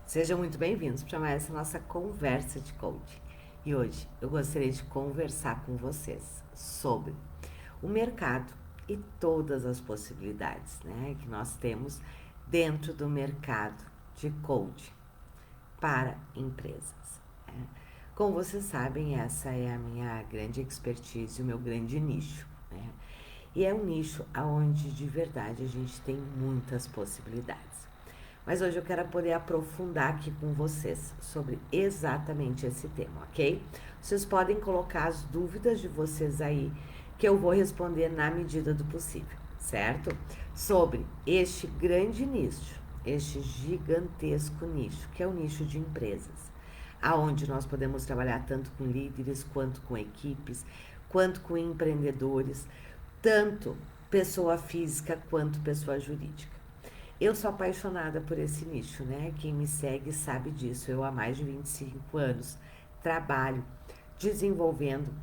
Sejam muito bem-vindos para mais essa nossa conversa de coaching. E hoje eu gostaria de conversar com vocês sobre o mercado e todas as possibilidades, que nós temos dentro do mercado de coaching para empresas. Como vocês sabem, essa é a minha grande expertise, o meu grande nicho. E é um nicho onde de verdade a gente tem muitas possibilidades. Mas hoje eu quero poder aprofundar aqui com vocês sobre exatamente esse tema, ok? Vocês podem colocar as dúvidas de vocês aí, que eu vou responder na medida do possível, certo? Sobre este grande nicho, este gigantesco nicho, que é o nicho de empresas, aonde nós podemos trabalhar tanto com líderes, quanto com equipes, quanto com empreendedores, tanto pessoa física quanto pessoa jurídica. Eu sou apaixonada por esse nicho, Quem me segue sabe disso. Eu há mais de 25 anos trabalho desenvolvendo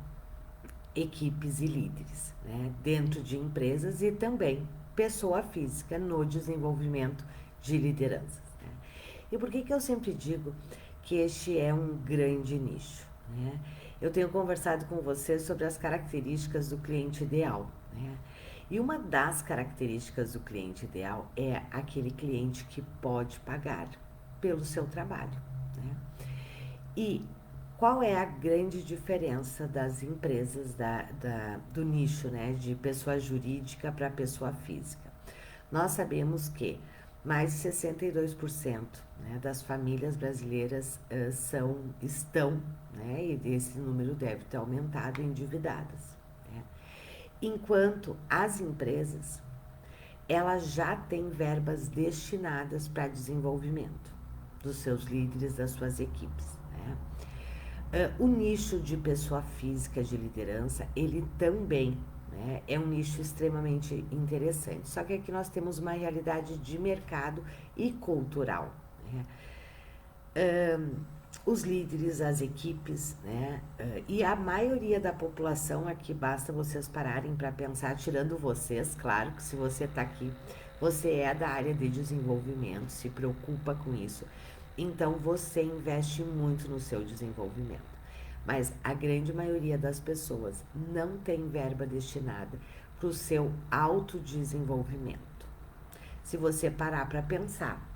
equipes e líderes, dentro de empresas e também pessoa física no desenvolvimento de lideranças. E por que eu sempre digo que este é um grande nicho? Eu tenho conversado com vocês sobre as características do cliente ideal, E uma das características do cliente ideal é aquele cliente que pode pagar pelo seu trabalho, E qual é a grande diferença das empresas do nicho, de pessoa jurídica para pessoa física? Nós sabemos que mais de 62%, das famílias brasileiras estão, e esse número deve ter aumentado, endividadas. Enquanto as empresas, elas já têm verbas destinadas para desenvolvimento dos seus líderes, das suas equipes. O nicho de pessoa física de liderança, ele também é um nicho extremamente interessante. Só que aqui nós temos uma realidade de mercado e cultural. Os líderes, as equipes, e a maioria da população aqui, basta vocês pararem para pensar, tirando vocês, claro que se você está aqui, você é da área de desenvolvimento, se preocupa com isso, então você investe muito no seu desenvolvimento. Mas a grande maioria das pessoas não tem verba destinada para o seu autodesenvolvimento. Se você parar para pensar,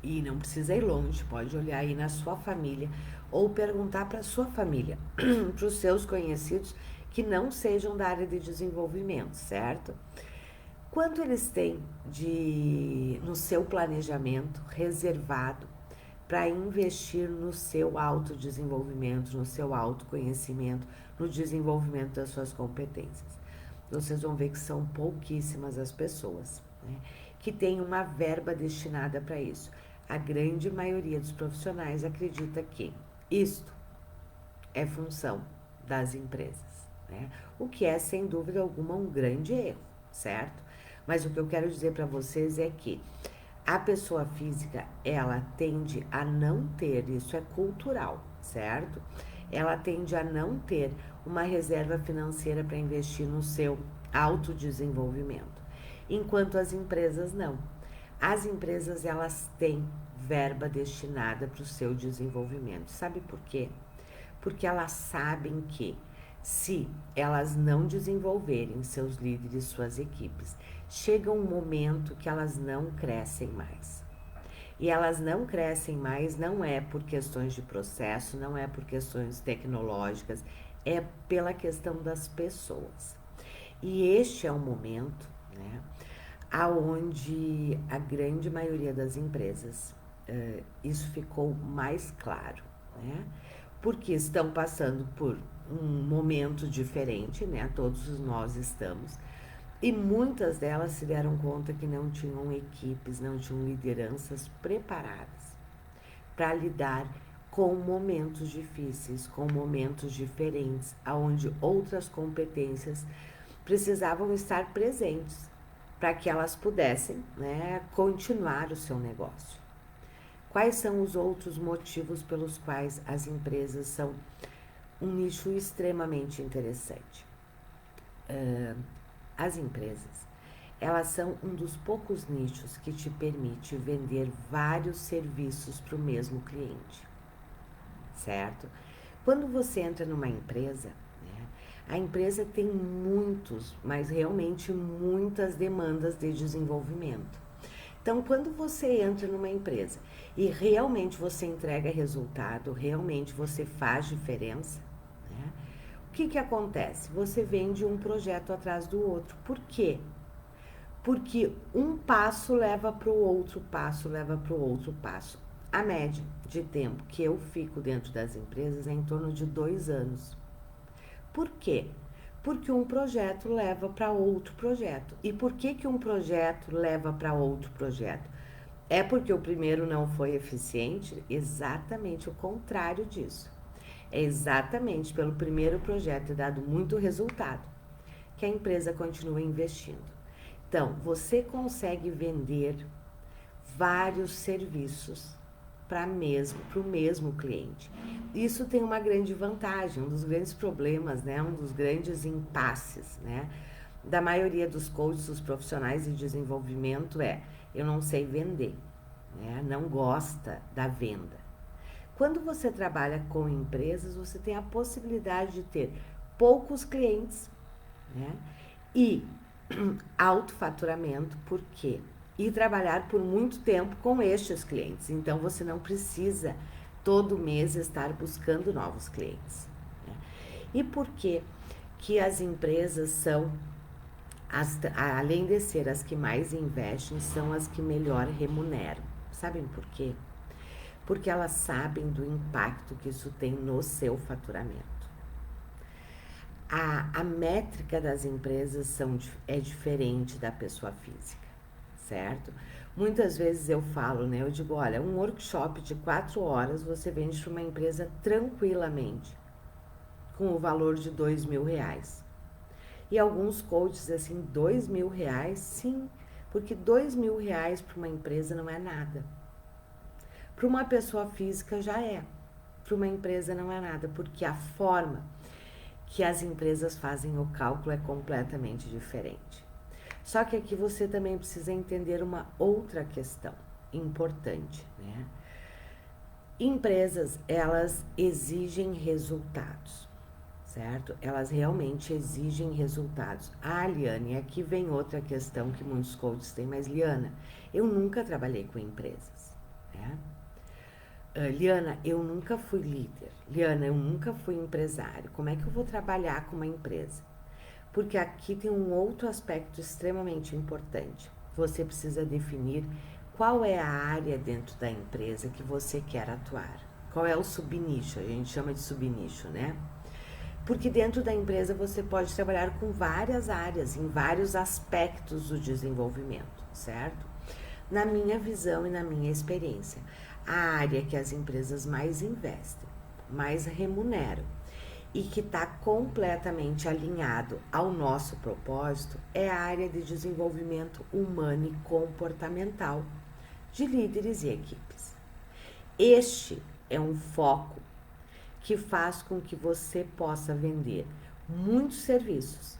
e não precisa ir longe, pode olhar aí na sua família ou perguntar para a sua família, para os seus conhecidos que não sejam da área de desenvolvimento, certo? Quanto eles têm no seu planejamento reservado para investir no seu autodesenvolvimento, no seu autoconhecimento, no desenvolvimento das suas competências? Vocês vão ver que são pouquíssimas as pessoas, que têm uma verba destinada para isso. A grande maioria dos profissionais acredita que isto é função das empresas, O que é, sem dúvida alguma, um grande erro, certo? Mas o que eu quero dizer para vocês é que a pessoa física, ela tende a não ter, isso é cultural, certo? Ela tende a não ter uma reserva financeira para investir no seu autodesenvolvimento, enquanto as empresas não. As empresas, elas têm verba destinada para o seu desenvolvimento. Sabe por quê? Porque elas sabem que se elas não desenvolverem seus líderes, suas equipes, chega um momento que elas não crescem mais. E elas não crescem mais não é por questões de processo, não é por questões tecnológicas, é pela questão das pessoas. E este é um momento, aonde a grande maioria das empresas, isso ficou mais claro, porque estão passando por um momento diferente, todos nós estamos, e muitas delas se deram conta que não tinham equipes, não tinham lideranças preparadas para lidar com momentos difíceis, com momentos diferentes, onde outras competências precisavam estar presentes para que elas pudessem, continuar o seu negócio. Quais são os outros motivos pelos quais as empresas são um nicho extremamente interessante? As empresas, elas são um dos poucos nichos que te permite vender vários serviços para o mesmo cliente, certo? Quando você entra numa empresa, né, a empresa tem muitos, mas realmente muitas demandas de desenvolvimento. Então, quando você entra numa empresa e realmente você entrega resultado, realmente você faz diferença, né, o que acontece? Você vende um projeto atrás do outro. Por quê? Porque um passo leva para o outro passo, leva para o outro passo. A média de tempo que eu fico dentro das empresas é em torno de 2 anos. Por quê? Porque um projeto leva para outro projeto. E por que um projeto leva para outro projeto? É porque o primeiro não foi eficiente? Exatamente o contrário disso. É exatamente pelo primeiro projeto ter dado muito resultado que a empresa continua investindo. Então, você consegue vender vários serviços para o mesmo cliente. Isso tem uma grande vantagem, um dos grandes problemas, né, um dos grandes impasses, né, da maioria dos coaches, dos profissionais de desenvolvimento eu não sei vender, né, não gosta da venda. Quando você trabalha com empresas, você tem a possibilidade de ter poucos clientes, né, e alto faturamento, por quê? E trabalhar por muito tempo com estes clientes. Então, você não precisa todo mês estar buscando novos clientes, né? E por que as empresas são, além de ser as que mais investem, são as que melhor remuneram? Sabem por quê? Porque elas sabem do impacto que isso tem no seu faturamento. A métrica das empresas é diferente da pessoa física, certo? Muitas vezes eu falo, né? Eu digo, olha, um workshop de 4 horas você vende para uma empresa tranquilamente, com o valor de R$2.000. E alguns coaches, assim, R$2.000, sim, porque R$2.000 para uma empresa não é nada. Para uma pessoa física já é, para uma empresa não é nada, porque a forma que as empresas fazem o cálculo é completamente diferente. Só que aqui você também precisa entender uma outra questão importante, né? Empresas, elas exigem resultados, certo? Elas realmente exigem resultados. Ah, Liane, aqui vem outra questão que muitos coaches têm, mas Liana, eu nunca trabalhei com empresas, né? Liana, eu nunca fui líder. Liana, eu nunca fui empresário. Como é que eu vou trabalhar com uma empresa? Porque aqui tem um outro aspecto extremamente importante. Você precisa definir qual é a área dentro da empresa que você quer atuar. Qual é o subnicho? A gente chama de subnicho, né? Porque dentro da empresa você pode trabalhar com várias áreas, em vários aspectos do desenvolvimento, certo? Na minha visão e na minha experiência, a área que as empresas mais investem, mais remuneram e que está completamente alinhado ao nosso propósito é a área de desenvolvimento humano e comportamental de líderes e equipes. Este é um foco que faz com que você possa vender muitos serviços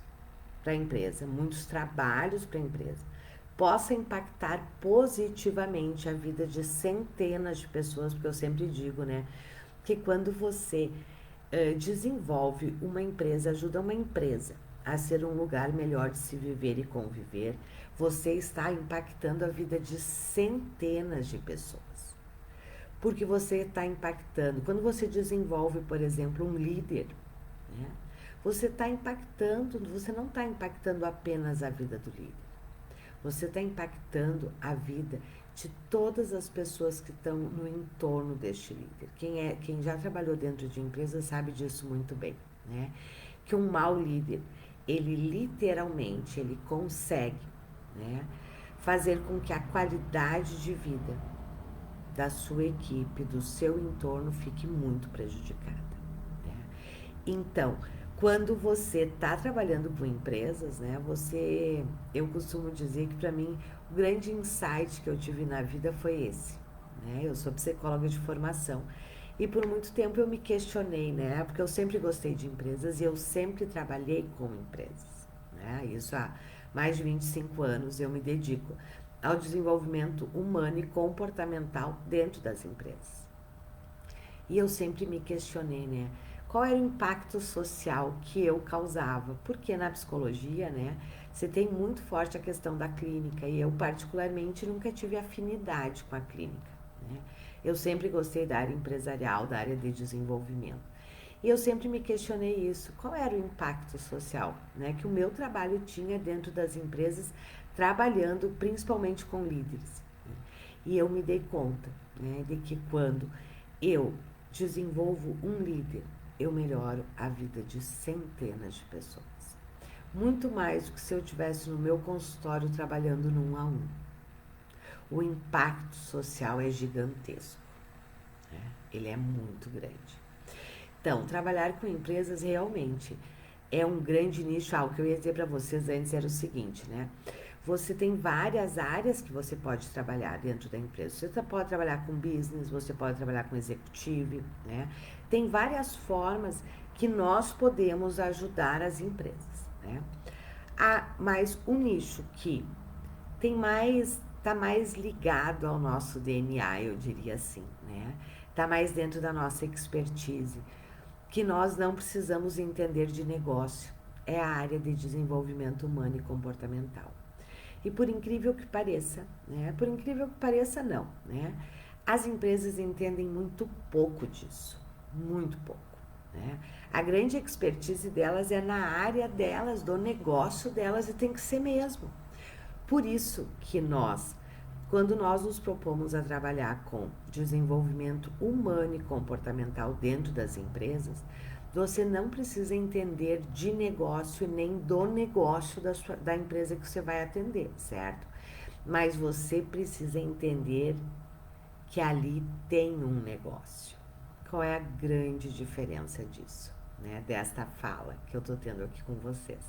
para a empresa, muitos trabalhos para a empresa, possa impactar positivamente a vida de centenas de pessoas, porque eu sempre digo, né, que quando você desenvolve uma empresa, ajuda uma empresa a ser um lugar melhor de se viver e conviver, você está impactando a vida de centenas de pessoas. Porque você está impactando. Quando você desenvolve, por exemplo, um líder, né, você está impactando, você não está impactando apenas a vida do líder. Você está impactando a vida de todas as pessoas que estão no entorno deste líder. Quem já trabalhou dentro de empresa sabe disso muito bem, né? Que um mau líder, ele literalmente, ele consegue, né, fazer com que a qualidade de vida da sua equipe, do seu entorno, fique muito prejudicada, né? Então, quando você está trabalhando com empresas, né, eu costumo dizer que para mim o grande insight que eu tive na vida foi esse, né? Eu sou psicóloga de formação e por muito tempo eu me questionei, né? Porque eu sempre gostei de empresas e eu sempre trabalhei com empresas, né? Isso há mais de 25 anos eu me dedico ao desenvolvimento humano e comportamental dentro das empresas. E eu sempre me questionei, né? Qual era o impacto social que eu causava? Porque na psicologia, né, você tem muito forte a questão da clínica e eu particularmente nunca tive afinidade com a clínica, né? Eu sempre gostei da área empresarial, da área de desenvolvimento. E eu sempre me questionei isso, qual era o impacto social, né, que o meu trabalho tinha dentro das empresas, trabalhando principalmente com líderes. E eu me dei conta, né, de que quando eu desenvolvo um líder, eu melhoro a vida de centenas de pessoas. Muito mais do que se eu estivesse no meu consultório trabalhando no 1 a 1. O impacto social é gigantesco, né? Ele é muito grande. Então, trabalhar com empresas realmente é um grande nicho. O que eu ia dizer para vocês antes era o seguinte, né? Você tem várias áreas que você pode trabalhar dentro da empresa. Você pode trabalhar com business, você pode trabalhar com executivo, né? Tem várias formas que nós podemos ajudar as empresas, né? Mas o nicho que tá mais ligado ao nosso DNA, eu diria assim, né? Tá mais dentro da nossa expertise, que nós não precisamos entender de negócio. É a área de desenvolvimento humano e comportamental. E por incrível que pareça, né? Por incrível que pareça, não, né? As empresas entendem muito pouco disso, muito pouco, né? A grande expertise delas é na área delas, do negócio delas, e tem que ser mesmo. Por isso que quando nós nos propomos a trabalhar com desenvolvimento humano e comportamental dentro das empresas, você não precisa entender de negócio nem do negócio da empresa que você vai atender, certo? Mas você precisa entender que ali tem um negócio. Qual é a grande diferença disso, né? Desta fala que eu tô tendo aqui com vocês.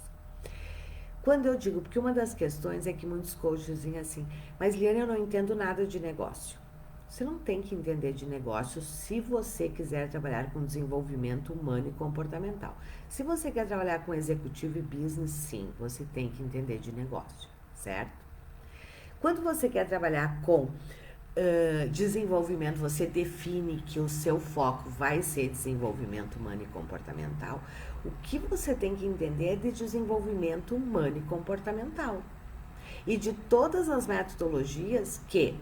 Quando eu digo, porque uma das questões é que muitos coaches dizem assim, mas Liane, eu não entendo nada de negócio. Você não tem que entender de negócio se você quiser trabalhar com desenvolvimento humano e comportamental. Se você quer trabalhar com executivo e business, sim, você tem que entender de negócio, certo? Quando você quer trabalhar com desenvolvimento, você define que o seu foco vai ser desenvolvimento humano e comportamental. O que você tem que entender é de desenvolvimento humano e comportamental. E de todas as metodologias que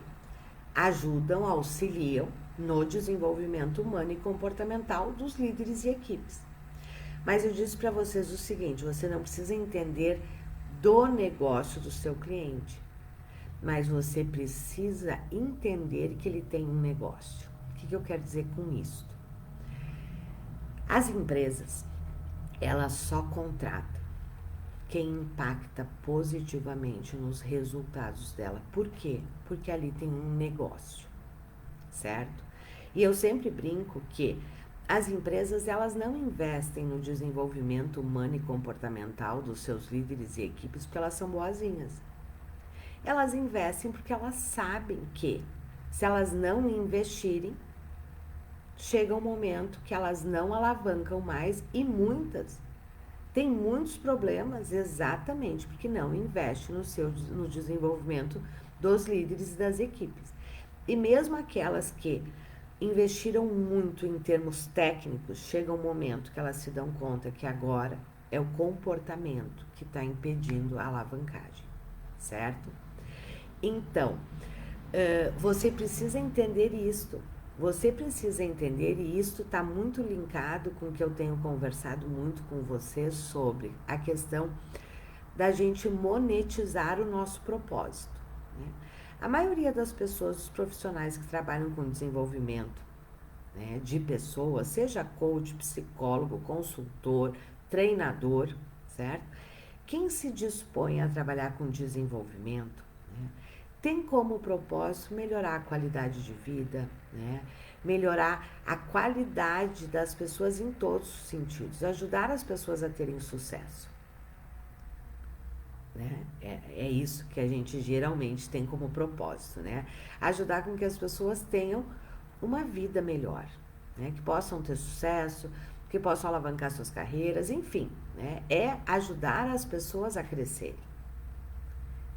ajudam, auxiliam no desenvolvimento humano e comportamental dos líderes e equipes. Mas eu disse para vocês o seguinte, você não precisa entender do negócio do seu cliente, mas você precisa entender que ele tem um negócio. O que eu quero dizer com isso? As empresas, elas só contratam quem impacta positivamente nos resultados dela. Por quê? Porque ali tem um negócio, certo? E eu sempre brinco que as empresas, elas não investem no desenvolvimento humano e comportamental dos seus líderes e equipes porque elas são boazinhas. Elas investem porque elas sabem que, se elas não investirem, chega um momento que elas não alavancam mais e muitas têm muitos problemas exatamente porque não investem no desenvolvimento dos líderes e das equipes. E mesmo aquelas que investiram muito em termos técnicos, chega um momento que elas se dão conta que agora é o comportamento que está impedindo a alavancagem, certo? Então, você precisa entender isto. Você precisa entender, e isto está muito linkado com o que eu tenho conversado muito com você sobre a questão da gente monetizar o nosso propósito, né? A maioria das pessoas, dos profissionais que trabalham com desenvolvimento, né, de pessoas, seja coach, psicólogo, consultor, treinador, certo? Quem se dispõe a trabalhar com desenvolvimento, né, tem como propósito melhorar a qualidade de vida, né? Melhorar a qualidade das pessoas em todos os sentidos, ajudar as pessoas a terem sucesso, né? É isso que a gente geralmente tem como propósito, né? Ajudar com que as pessoas tenham uma vida melhor, né? Que possam ter sucesso, que possam alavancar suas carreiras, enfim, né? É ajudar as pessoas a crescerem.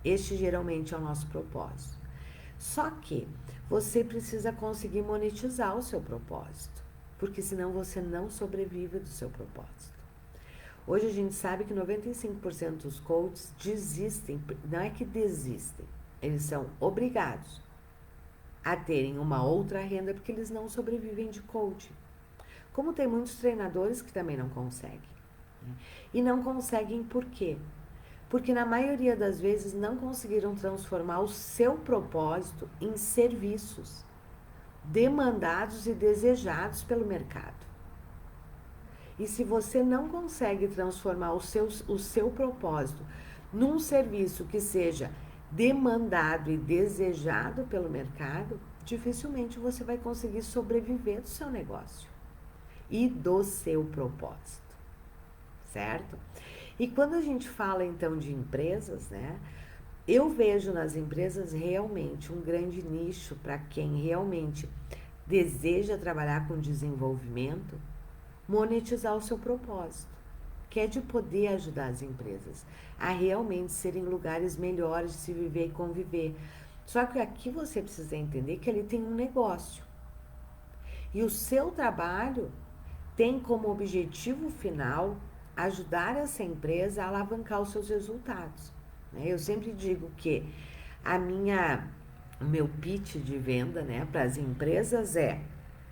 Este geralmente é o nosso propósito. Só que você precisa conseguir monetizar o seu propósito, porque senão você não sobrevive do seu propósito. Hoje a gente sabe que 95% dos coaches desistem, não é que desistem, eles são obrigados a terem uma outra renda porque eles não sobrevivem de coaching. Como tem muitos treinadores que também não conseguem. Né? E não conseguem por quê? Porque na maioria das vezes não conseguiram transformar o seu propósito em serviços demandados e desejados pelo mercado. E se você não consegue transformar o seu propósito num serviço que seja demandado e desejado pelo mercado, dificilmente você vai conseguir sobreviver do seu negócio e do seu propósito, certo? E quando a gente fala então de empresas, né? Eu vejo nas empresas realmente um grande nicho para quem realmente deseja trabalhar com desenvolvimento, monetizar o seu propósito, que é de poder ajudar as empresas a realmente serem lugares melhores de se viver e conviver. Só que aqui você precisa entender que ele tem um negócio. E o seu trabalho tem como objetivo final ajudar essa empresa a alavancar os seus resultados. Eu sempre digo que o meu pitch de venda, né, para as empresas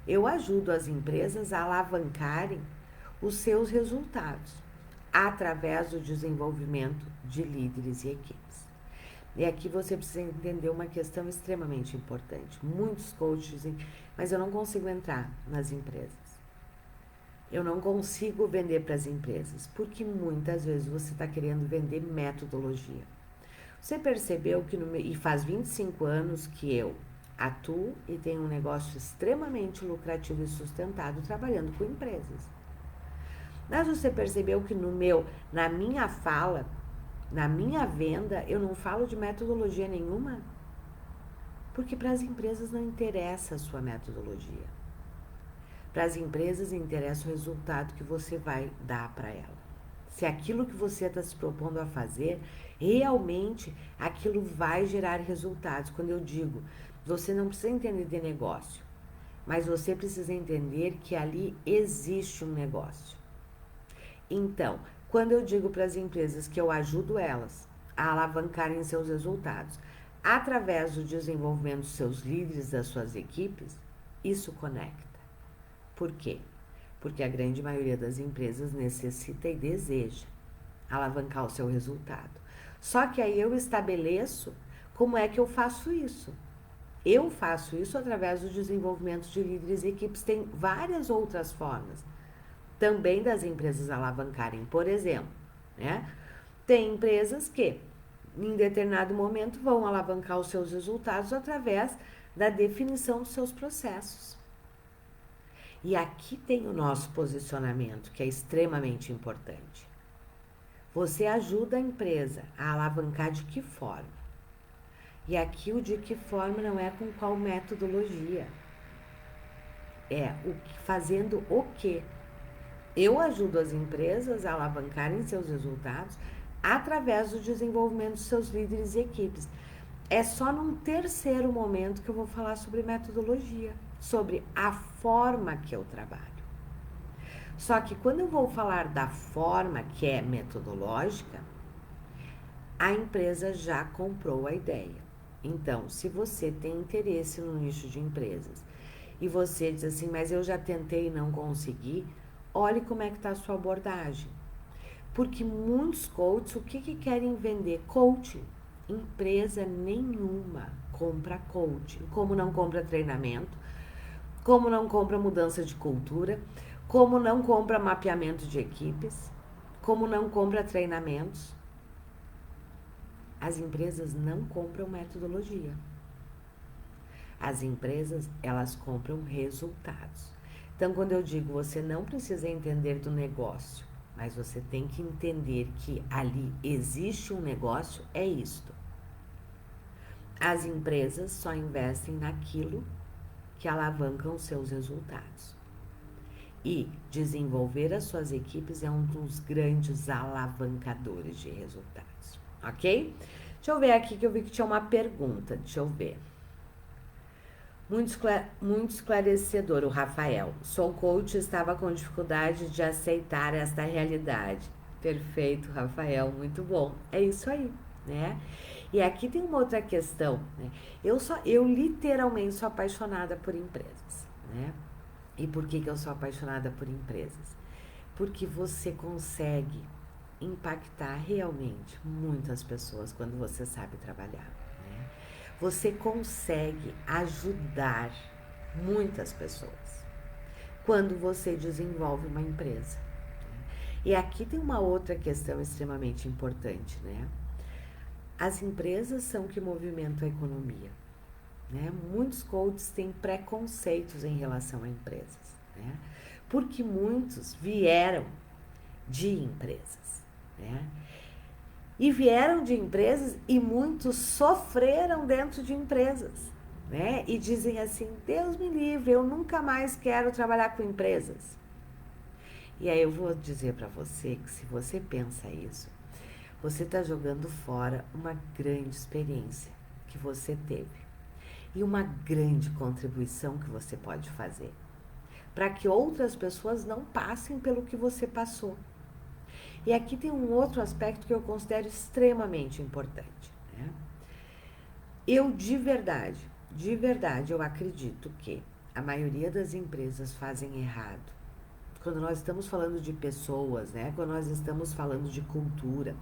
eu ajudo as empresas a alavancarem os seus resultados através do desenvolvimento de líderes e equipes. E aqui você precisa entender uma questão extremamente importante. Muitos coaches dizem, mas eu não consigo entrar nas empresas. Eu não consigo vender para as empresas, porque muitas vezes você está querendo vender metodologia. Você percebeu que, e faz 25 anos que eu atuo e tenho um negócio extremamente lucrativo e sustentado trabalhando com empresas. Mas você percebeu que na minha fala, na minha venda, eu não falo de metodologia nenhuma? Porque para as empresas não interessa a sua metodologia. Para as empresas interessa o resultado que você vai dar para ela. Se aquilo que você está se propondo a fazer, realmente aquilo vai gerar resultados. Quando eu digo, você não precisa entender de negócio, mas você precisa entender que ali existe um negócio. Então, quando eu digo para as empresas que eu ajudo elas a alavancarem seus resultados através do desenvolvimento dos seus líderes, das suas equipes, isso conecta. Por quê? Porque a grande maioria das empresas necessita e deseja alavancar o seu resultado. Só que aí eu estabeleço como é que eu faço isso. Eu faço isso através do desenvolvimento de líderes e equipes. Tem várias outras formas também das empresas alavancarem. Por exemplo, né? Tem empresas que em determinado momento vão alavancar os seus resultados através da definição dos seus processos. E aqui tem o nosso posicionamento, que é extremamente importante. Você ajuda a empresa a alavancar de que forma? E aqui o de que forma não é com qual metodologia. É fazendo o quê? Eu ajudo as empresas a alavancarem seus resultados através do desenvolvimento dos seus líderes e equipes. É só num terceiro momento que eu vou falar sobre metodologia, sobre a forma que eu trabalho. Só que quando eu vou falar da forma que é metodológica, a empresa já comprou a ideia. Então, se você tem interesse no nicho de empresas e você diz assim, mas eu já tentei e não consegui, olhe como é que está a sua abordagem. Porque muitos coaches, o que querem vender? Coaching. Empresa nenhuma compra coaching. Como não compra treinamento, como não compra mudança de cultura, como não compra mapeamento de equipes, como não compra treinamentos. As empresas não compram metodologia. As empresas, elas compram resultados. Então, quando eu digo, você não precisa entender do negócio, mas você tem que entender que ali existe um negócio, é isto. As empresas só investem naquilo que alavancam seus resultados. E desenvolver as suas equipes é um dos grandes alavancadores de resultados, ok? Deixa eu ver aqui que eu vi que tinha uma pergunta. Deixa eu ver. Muito esclarecedor, o Rafael. Sou coach e estava com dificuldade de aceitar esta realidade. Perfeito, Rafael, muito bom. É isso aí, né? E aqui tem uma outra questão, né? Eu literalmente sou apaixonada por empresas, né? E por que eu sou apaixonada por empresas? Porque você consegue impactar realmente muitas pessoas quando você sabe trabalhar, né? Você consegue ajudar muitas pessoas quando você desenvolve uma empresa. E aqui tem uma outra questão extremamente importante, né? As empresas são que movimentam a economia, né? Muitos coaches têm preconceitos em relação a empresas, né? Porque muitos vieram de empresas, né? E vieram de empresas e muitos sofreram dentro de empresas, né? E dizem assim, Deus me livre, eu nunca mais quero trabalhar com empresas. E aí eu vou dizer para você que se você pensa isso, você está jogando fora uma grande experiência que você teve e uma grande contribuição que você pode fazer para que outras pessoas não passem pelo que você passou. E aqui tem um outro aspecto que eu considero extremamente importante, né? Eu de verdade, eu acredito que a maioria das empresas fazem errado. Quando nós estamos falando de pessoas, né? Quando nós estamos falando de cultura,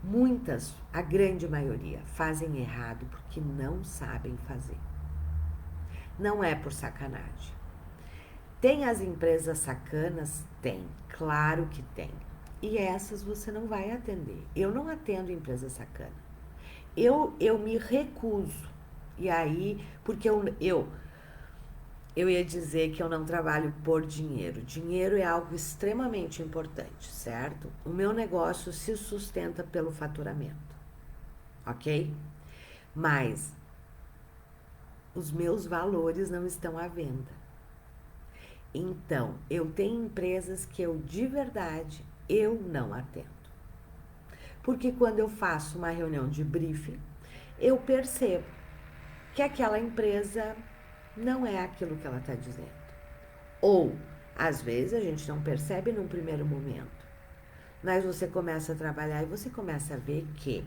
muitas, a grande maioria, fazem errado porque não sabem fazer. Não é por sacanagem. Tem as empresas sacanas? Tem, claro que tem. E essas você não vai atender. Eu não atendo empresa sacana. Eu me recuso. E aí, porque eu ia dizer que eu não trabalho por dinheiro. Dinheiro é algo extremamente importante, certo? O meu negócio se sustenta pelo faturamento, ok? Mas os meus valores não estão à venda. Então, eu tenho empresas que eu de verdade eu não atendo. Porque quando eu faço uma reunião de briefing, eu percebo que aquela empresa não é aquilo que ela está dizendo. Ou, às vezes, a gente não percebe num primeiro momento. Mas você começa a trabalhar e você começa a ver que,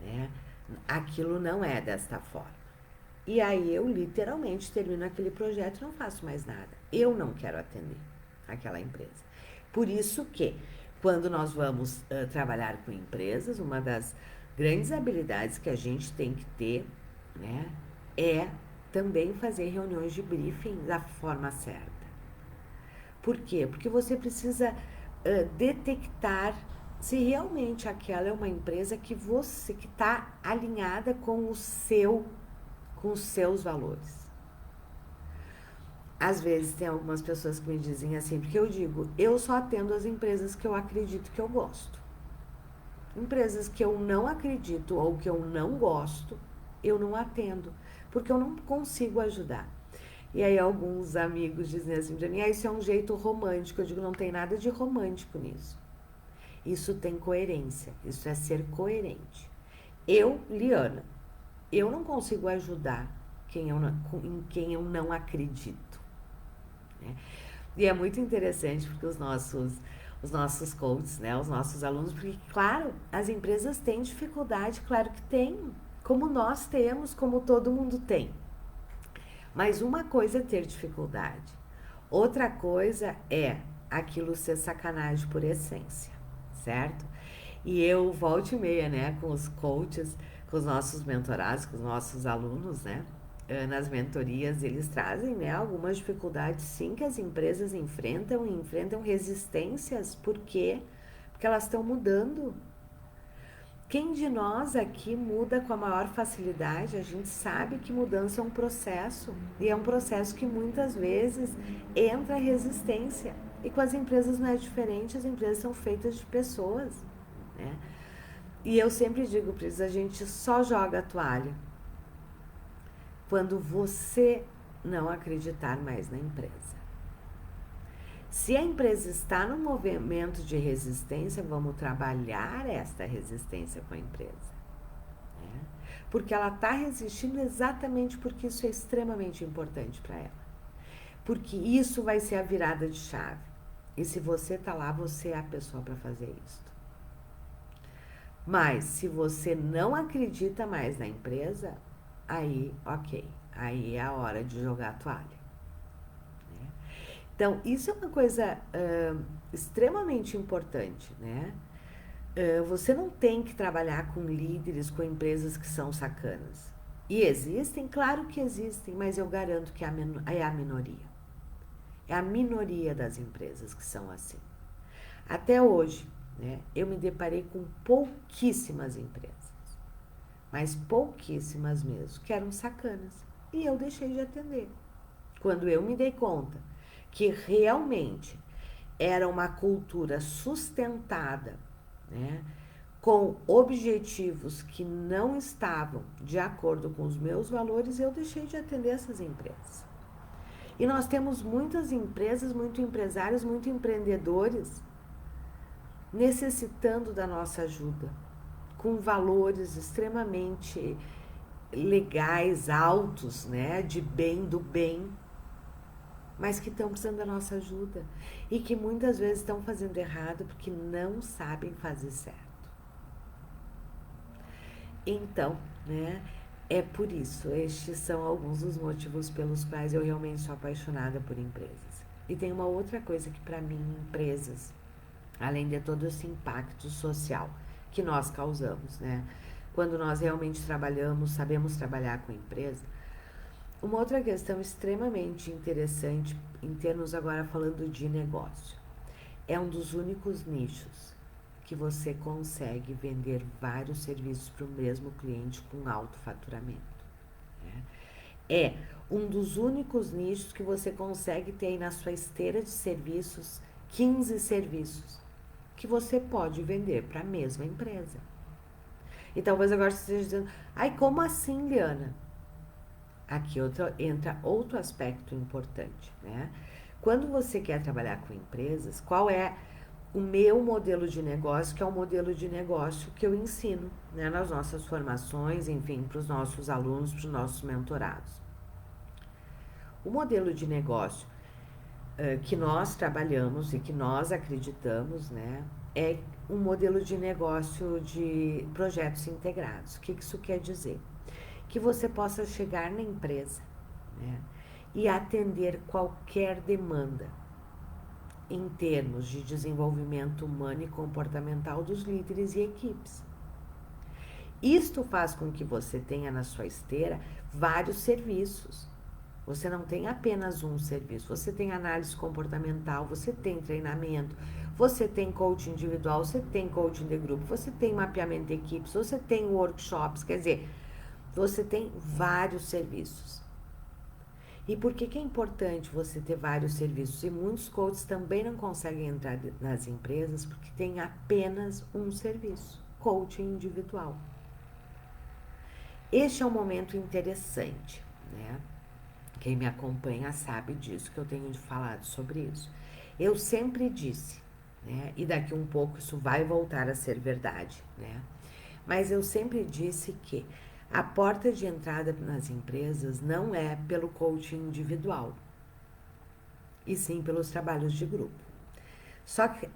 né, aquilo não é desta forma. E aí eu literalmente termino aquele projeto e não faço mais nada. Eu não quero atender aquela empresa. Por isso que, quando nós vamos trabalhar com empresas, uma das grandes habilidades que a gente tem que ter, né, é também fazer reuniões de briefing da forma certa. Por quê? Porque você precisa detectar se realmente aquela é uma empresa que você que está alinhada com os seus valores. Às vezes tem algumas pessoas que me dizem assim, porque eu digo, eu só atendo as empresas que eu acredito que eu gosto. Empresas que eu não acredito ou que eu não gosto, eu não atendo, porque eu não consigo ajudar. E aí alguns amigos dizem assim pra mim, isso é um jeito romântico. Eu digo, não tem nada de romântico nisso. Isso tem coerência, isso é ser coerente. Eu, Liana, eu não consigo ajudar em quem eu não acredito, né? E é muito interessante porque os nossos coaches, né, os nossos alunos, porque, claro, as empresas têm dificuldade, claro que tem, como nós temos, como todo mundo tem. Mas uma coisa é ter dificuldade, outra coisa é aquilo ser sacanagem por essência, certo? E eu volto e meia, né, com os coaches, com os nossos mentorados, com os nossos alunos, né, nas mentorias, eles trazem, né, algumas dificuldades, sim, que as empresas enfrentam resistências. Por quê? Porque elas estão mudando. Quem de nós aqui muda com a maior facilidade? A gente sabe que mudança é um processo, e é um processo que muitas vezes entra resistência. E com as empresas não é diferente, as empresas são feitas de pessoas, né? E eu sempre digo para eles, a gente só joga a toalha quando você não acreditar mais na empresa. Se a empresa está no movimento de resistência, vamos trabalhar esta resistência com a empresa. porque ela está resistindo exatamente porque isso é extremamente importante para ela. Porque isso vai ser a virada de chave. E se você está lá, você é a pessoa para fazer isso. Mas se você não acredita mais na empresa, aí, ok, aí é a hora de jogar a toalha. Né? Então, isso é uma coisa extremamente importante, né? Você não tem que trabalhar com líderes, com empresas que são sacanas. E existem, claro que existem, mas eu garanto que é a minoria. É a minoria das empresas que são assim. Até hoje, né, eu me deparei com pouquíssimas empresas, mas pouquíssimas mesmo, que eram sacanas. E eu deixei de atender. Quando eu me dei conta que realmente era uma cultura sustentada, né, com objetivos que não estavam de acordo com os meus valores, eu deixei de atender essas empresas. E nós temos muitas empresas, muitos empresários, muitos empreendedores necessitando da nossa ajuda, com valores extremamente legais, altos, né, de bem, do bem, mas que estão precisando da nossa ajuda e que muitas vezes estão fazendo errado porque não sabem fazer certo. Então, né, é por isso, estes são alguns dos motivos pelos quais eu realmente sou apaixonada por empresas. E tem uma outra coisa que para mim, empresas, além de todo esse impacto social que nós causamos, né? Quando nós realmente trabalhamos, sabemos trabalhar com a empresa. Uma outra questão extremamente interessante, em termos agora falando de negócio, é um dos únicos nichos que você consegue vender vários serviços para o mesmo cliente com alto faturamento. Né? É um dos únicos nichos que você consegue ter aí na sua esteira de serviços 15 serviços que você pode vender para a mesma empresa. E talvez agora você esteja dizendo, ai, como assim, Liana? Aqui entra outro aspecto importante, né? Quando você quer trabalhar com empresas, qual é o meu modelo de negócio, que é o modelo de negócio que eu ensino, né, nas nossas formações, enfim, para os nossos alunos, para os nossos mentorados. O modelo de negócio que nós trabalhamos e que nós acreditamos, né, é um modelo de negócio de projetos integrados. O que isso quer dizer? Que você possa chegar na empresa, né, e atender qualquer demanda em termos de desenvolvimento humano e comportamental dos líderes e equipes. Isto faz com que você tenha na sua esteira vários serviços. Você não tem apenas um serviço, você tem análise comportamental, você tem treinamento, você tem coaching individual, você tem coaching de grupo, você tem mapeamento de equipes, você tem workshops, quer dizer, você tem vários serviços. E por que é importante você ter vários serviços? E muitos coaches também não conseguem entrar nas empresas porque tem apenas um serviço, coaching individual. Este é um momento interessante, né? Quem me acompanha sabe disso, que eu tenho falado sobre isso. Eu sempre disse, né? E daqui um pouco isso vai voltar a ser verdade, né? Mas eu sempre disse que a porta de entrada nas empresas não é pelo coaching individual, e sim pelos trabalhos de grupo. Só que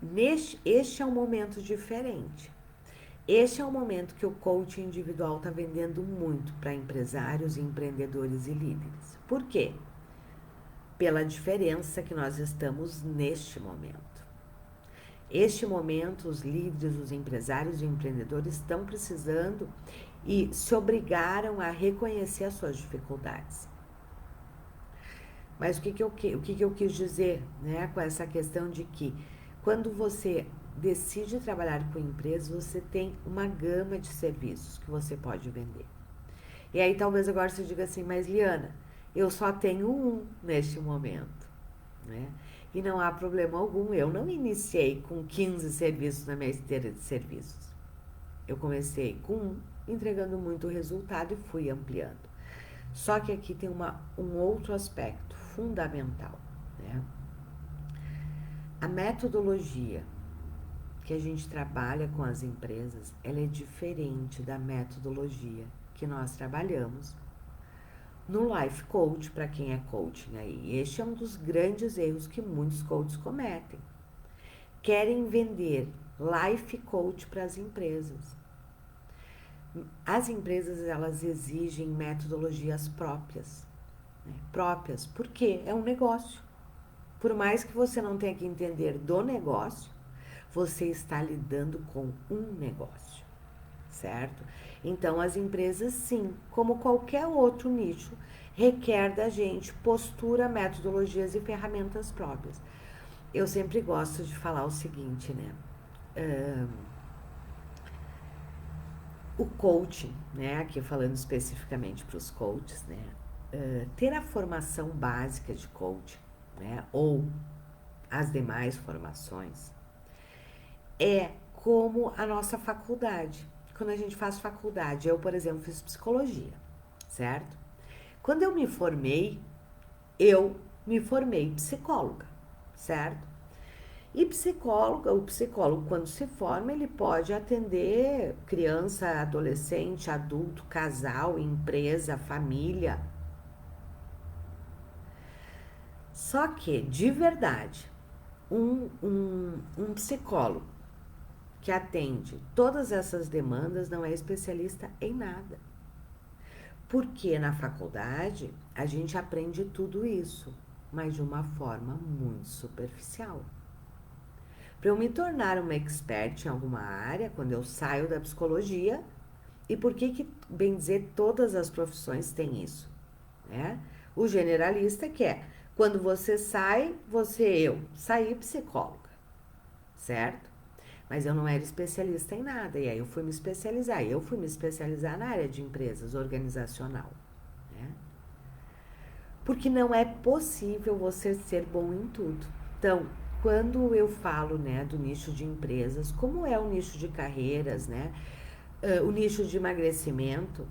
este é um momento diferente. Este é um momento que o coaching individual está vendendo muito para empresários, empreendedores e líderes. Por quê? Pela diferença que nós estamos neste momento. Este momento, os líderes, os empresários e empreendedores estão precisando e se obrigaram a reconhecer as suas dificuldades. Mas o que eu quis dizer, né, com essa questão de que quando você decide trabalhar com empresas, você tem uma gama de serviços que você pode vender. E aí talvez agora você diga assim, mas Liana, eu só tenho um neste momento, né? E não há problema algum, eu não iniciei com 15 serviços na minha esteira de serviços. Eu comecei com um, entregando muito resultado e fui ampliando. Só que aqui tem um outro aspecto fundamental, né? A metodologia que a gente trabalha com as empresas, ela é diferente da metodologia que nós trabalhamos no Life Coach, para quem é coaching aí. Este é um dos grandes erros que muitos coaches cometem. Querem vender Life Coach para as empresas. As empresas, elas exigem metodologias próprias, né? Próprias, porque é um negócio. Por mais que você não tenha que entender do negócio, você está lidando com um negócio, certo? Então, as empresas, sim, como qualquer outro nicho, requer da gente postura, metodologias e ferramentas próprias. Eu sempre gosto de falar o seguinte, né? O coaching, né? Aqui falando especificamente para os coaches, né? Ter a formação básica de coaching, né? Ou as demais formações, é como a nossa faculdade. Quando a gente faz faculdade, eu, por exemplo, fiz psicologia, certo? Quando eu me formei psicóloga, certo? E o psicólogo, quando se forma, ele pode atender criança, adolescente, adulto, casal, empresa, família. Só que, de verdade, um psicólogo que atende todas essas demandas não é especialista em nada. Porque na faculdade a gente aprende tudo isso, mas de uma forma muito superficial. Para eu me tornar uma expert em alguma área, quando eu saio da psicologia, e por que, bem dizer, todas as profissões têm isso, né? O generalista quer, quando você sai, eu saí psicóloga, certo? Mas eu não era especialista em nada, e aí eu fui me especializar. Eu fui me especializar na área de empresas, organizacional, né? Porque não é possível você ser bom em tudo. Então, quando eu falo, né, do nicho de empresas, como é o nicho de carreiras, né, o nicho de emagrecimento,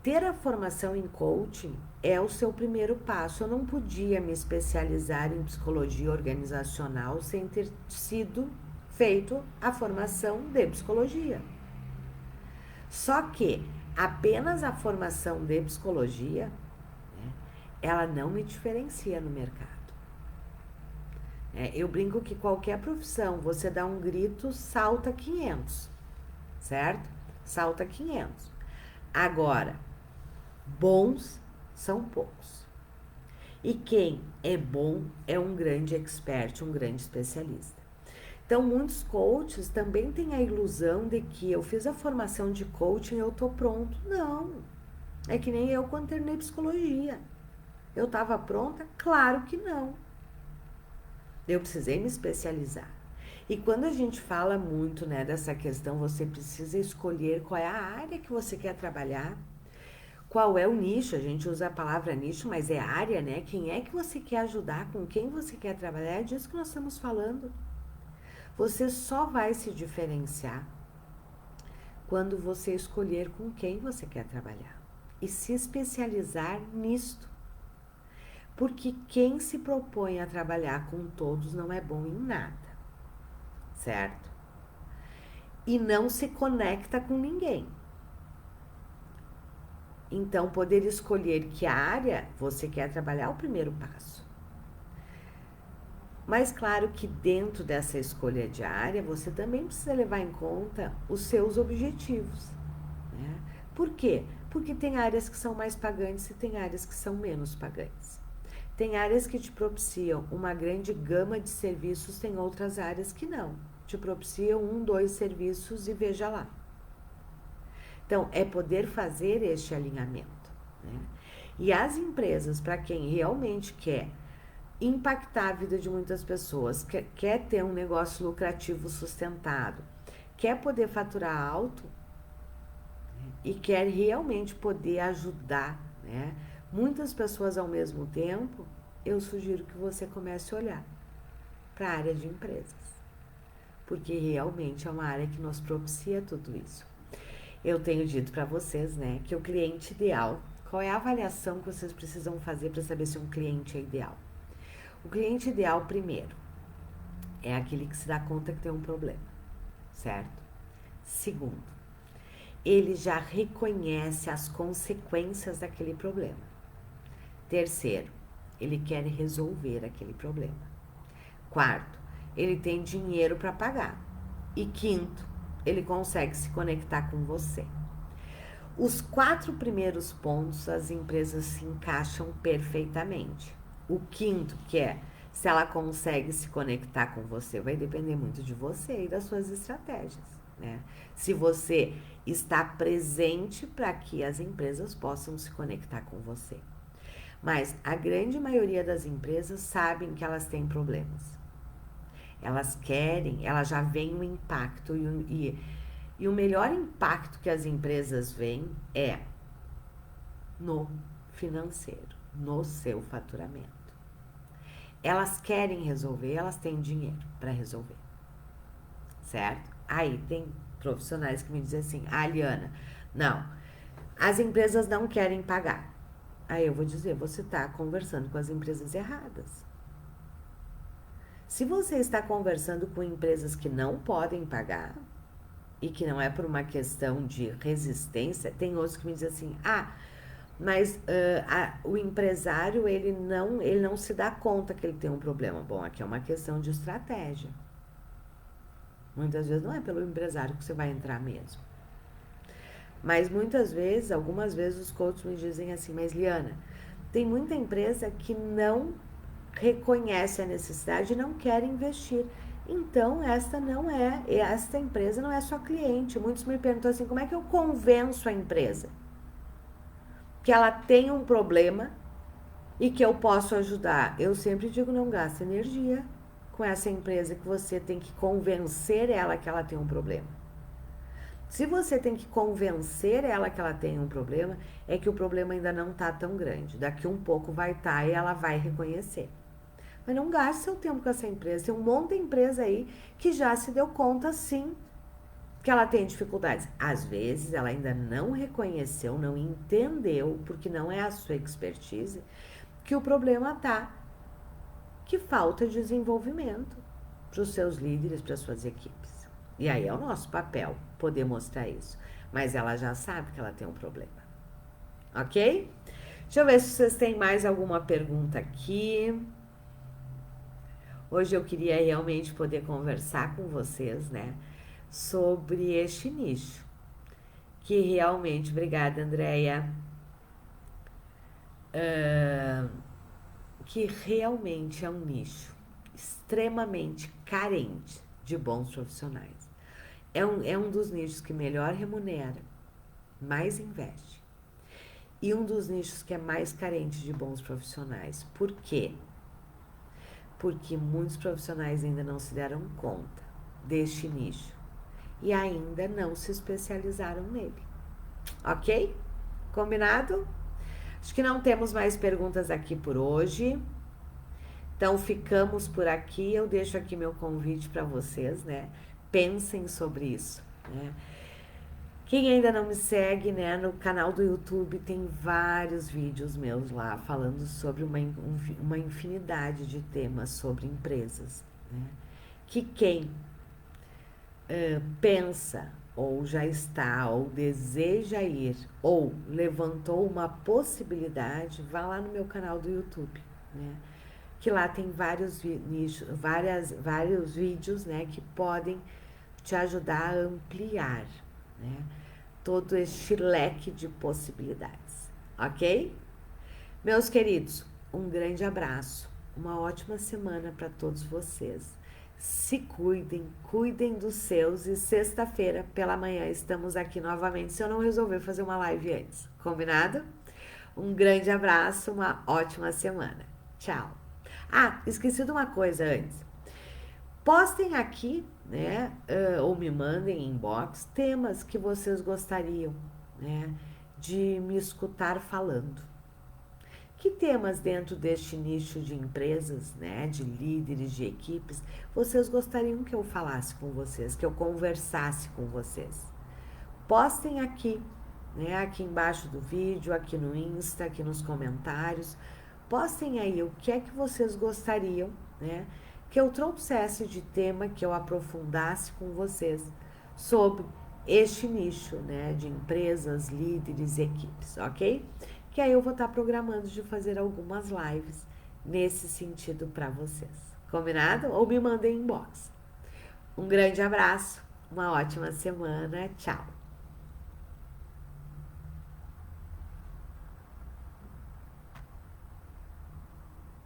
ter a formação em coaching é o seu primeiro passo. Eu não podia me especializar em psicologia organizacional sem ter sido feito a formação de psicologia. Só que apenas a formação de psicologia, né, ela não me diferencia no mercado. Eu brinco que qualquer profissão, você dá um grito, salta 500, certo? Salta 500. Agora, bons são poucos. E quem é bom é um grande expert, um grande especialista. Então, muitos coaches também têm a ilusão de que eu fiz a formação de coaching e eu tô pronto. Não. É que nem eu quando terminei psicologia. Eu estava pronta? Claro que não. Eu precisei me especializar. E quando a gente fala muito, né, dessa questão, você precisa escolher qual é a área que você quer trabalhar, qual é o nicho. A gente usa a palavra nicho, mas é área, né? Quem é que você quer ajudar, com quem você quer trabalhar, é disso que nós estamos falando. Você só vai se diferenciar quando você escolher com quem você quer trabalhar e se especializar nisto. Porque quem se propõe a trabalhar com todos não é bom em nada, certo? E não se conecta com ninguém. Então, poder escolher que área você quer trabalhar é o primeiro passo. Mas claro que dentro dessa escolha de área, você também precisa levar em conta os seus objetivos, né? Por quê? Porque tem áreas que são mais pagantes e tem áreas que são menos pagantes. Tem áreas que te propiciam uma grande gama de serviços, tem outras áreas que não. Te propiciam 1, 2 serviços e veja lá. Então, é poder fazer este alinhamento, né? E as empresas, para quem realmente quer impactar a vida de muitas pessoas, quer ter um negócio lucrativo sustentado, quer poder faturar alto, né, e quer realmente poder ajudar, né, muitas pessoas ao mesmo tempo, eu sugiro que você comece a olhar para a área de empresas, porque realmente é uma área que nos propicia tudo isso. Eu tenho dito para vocês, né, que o cliente ideal, qual é a avaliação que vocês precisam fazer para saber se um cliente é ideal? O cliente ideal, primeiro, é aquele que se dá conta que tem um problema, certo? Segundo, ele já reconhece as consequências daquele problema. Terceiro, ele quer resolver aquele problema. Quarto, ele tem dinheiro para pagar. E quinto, ele consegue se conectar com você. Os 4 primeiros pontos as empresas se encaixam perfeitamente. O quinto, que é se ela consegue se conectar com você, vai depender muito de você e das suas estratégias, né? Se você está presente para que as empresas possam se conectar com você. Mas a grande maioria das empresas sabem que elas têm problemas. Elas querem, elas já veem o impacto e o melhor impacto que as empresas veem é no financeiro, no seu faturamento. Elas querem resolver, elas têm dinheiro para resolver, certo? Aí tem profissionais que me dizem assim, Liana, não, as empresas não querem pagar. Aí eu vou dizer, você está conversando com as empresas erradas. Se você está conversando com empresas que não podem pagar, e que não é por uma questão de resistência, tem outros que me dizem assim, mas o empresário, ele não se dá conta que ele tem um problema. Bom, aqui é uma questão de estratégia. Muitas vezes não é pelo empresário que você vai entrar mesmo. Mas muitas vezes, algumas vezes os coaches me dizem assim, mas Liana, tem muita empresa que não reconhece a necessidade e não quer investir. Então, esta empresa não é sua cliente. Muitos me perguntam assim, como é que eu convenço a empresa que ela tem um problema e que eu posso ajudar? Eu sempre digo, não gasta energia com essa empresa que você tem que convencer ela que ela tem um problema. Se você tem que convencer ela que ela tem um problema, é que o problema ainda não está tão grande. Daqui um pouco vai estar e ela vai reconhecer. Mas não gaste seu tempo com essa empresa. Tem um monte de empresa aí que já se deu conta, sim, que ela tem dificuldades. Às vezes, ela ainda não reconheceu, não entendeu, porque não é a sua expertise, que o problema tá, que falta desenvolvimento para os seus líderes, para as suas equipes. E aí é o nosso papel poder mostrar isso. Mas ela já sabe que ela tem um problema. Ok? Deixa eu ver se vocês têm mais alguma pergunta aqui. Hoje eu queria realmente poder conversar com vocês, né, sobre este nicho, que realmente, obrigada, Andréia, que realmente é um nicho extremamente carente de bons profissionais. É um dos nichos que melhor remunera, mais investe, e um dos nichos que é mais carente de bons profissionais. Por quê? Porque muitos profissionais ainda não se deram conta deste nicho e ainda não se especializaram nele. Ok? Combinado? Acho que não temos mais perguntas aqui por hoje. Então ficamos por aqui. Eu deixo aqui meu convite para vocês, né? Pensem sobre isso, né? Quem ainda não me segue, né, no canal do YouTube tem vários vídeos meus lá falando sobre uma infinidade de temas sobre empresas, né? Que quem pensa ou já está ou deseja ir ou levantou uma possibilidade, vá lá no meu canal do YouTube, né? Que lá tem vários vídeos, né, que podem te ajudar a ampliar, né, todo este leque de possibilidades, ok? Meus queridos, um grande abraço, uma ótima semana para todos vocês. Se cuidem, cuidem dos seus e sexta-feira pela manhã estamos aqui novamente, se eu não resolver fazer uma live antes, combinado? Um grande abraço, uma ótima semana. Tchau! Esqueci de uma coisa antes. Postem aqui, né, ou me mandem em inbox temas que vocês gostariam, né, de me escutar falando. Que temas dentro deste nicho de empresas, né, de líderes, de equipes, vocês gostariam que eu falasse com vocês, que eu conversasse com vocês? Postem aqui, né, aqui embaixo do vídeo, aqui no Insta, aqui nos comentários. Postem aí o que é que vocês gostariam, né, que eu trouxesse de tema, que eu aprofundasse com vocês sobre este nicho, né, de empresas, líderes e equipes, ok? Que aí eu vou estar programando de fazer algumas lives nesse sentido para vocês. Combinado? Ou me mandem inbox. Um grande abraço, uma ótima semana, tchau!